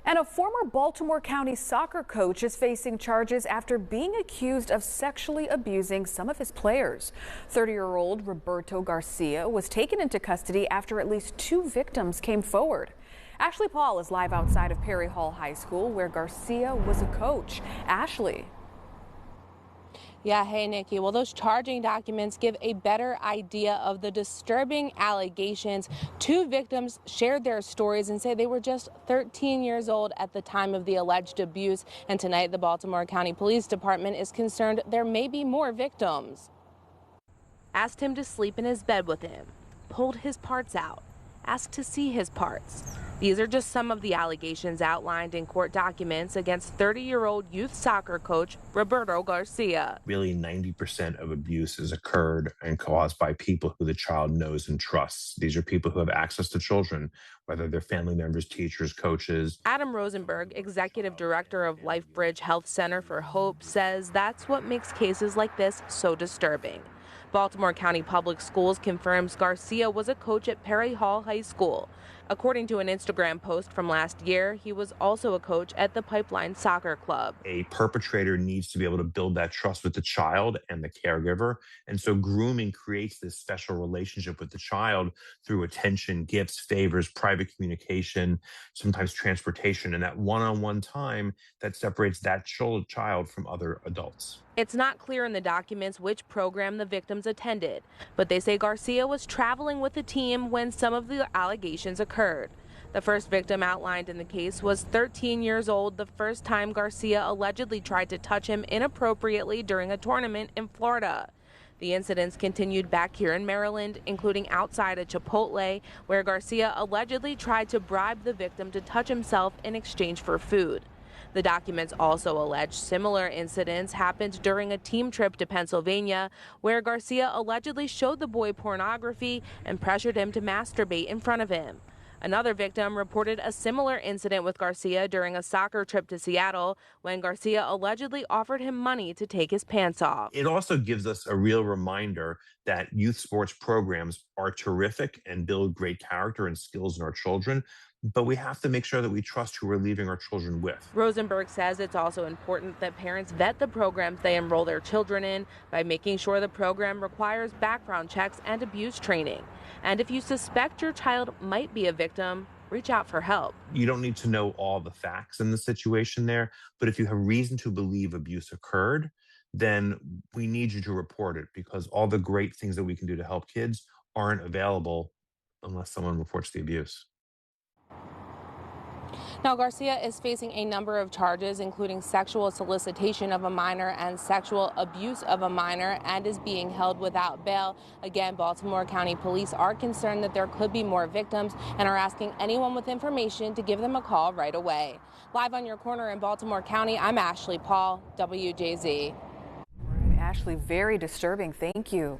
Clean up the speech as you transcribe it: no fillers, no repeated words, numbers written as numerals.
And a former Baltimore County soccer coach is facing charges after being accused of sexually abusing some of his players. 30-year-old Roberto Garcia was taken into custody after at least 2 victims came forward. Ashley Paul is live outside of Perry Hall High School, where Garcia was a coach. Ashley. Yeah, hey, Nikki. Well, those charging documents give a better idea of the disturbing allegations. 2 victims shared their stories and say they were just 13 years old at the time of the alleged abuse. And tonight, the Baltimore County Police Department is concerned there may be more victims. Asked him to sleep in his bed with him, pulled his parts out, asked to see his parts. These are just some of the allegations outlined in court documents against 30-year-old youth soccer coach Roberto Garcia. Really, 90% of abuse has occurred and caused by people who the child knows and trusts. These are people who have access to children, whether they're family members, teachers, coaches. Adam Rosenberg, executive director of LifeBridge Health Center for Hope, says that's what makes cases like this so disturbing. Baltimore County Public Schools confirms Garcia was a coach at Perry Hall High School. According to an Instagram post from last year, he was also a coach at the Pipeline Soccer Club. A perpetrator needs to be able to build that trust with the child and the caregiver. And so grooming creates this special relationship with the child through attention, gifts, favors, private communication, sometimes transportation, and that one-on-one time that separates that child from other adults. It's not clear in the documents which program the victims attended, but they say Garcia was traveling with the team when some of the allegations occurred. The first victim outlined in the case was 13 years old the first time Garcia allegedly tried to touch him inappropriately during a tournament in Florida. The incidents continued back here in Maryland, including outside a Chipotle, where Garcia allegedly tried to bribe the victim to touch himself in exchange for food. The documents also allege similar incidents happened during a team trip to Pennsylvania, where Garcia allegedly showed the boy pornography and pressured him to masturbate in front of him. Another victim reported a similar incident with Garcia during a soccer trip to Seattle, when Garcia allegedly offered him money to take his pants off. It also gives us a real reminder that youth sports programs are terrific and build great character and skills in our children, but we have to make sure that we trust who we're leaving our children with. Rosenberg says it's also important that parents vet the programs they enroll their children in by making sure the program requires background checks and abuse training. And if you suspect your child might be a victim, reach out for help. You don't need to know all the facts in the situation there, but if you have reason to believe abuse occurred, then we need you to report it, because all the great things that we can do to help kids aren't available unless someone reports the abuse. Now, Garcia is facing a number of charges, including sexual solicitation of a minor and sexual abuse of a minor, and is being held without bail. Again, Baltimore County Police are concerned that there could be more victims and are asking anyone with information to give them a call right away. Live on your corner in Baltimore County, I'm Ashley Paul, WJZ. Ashley, very disturbing. Thank you.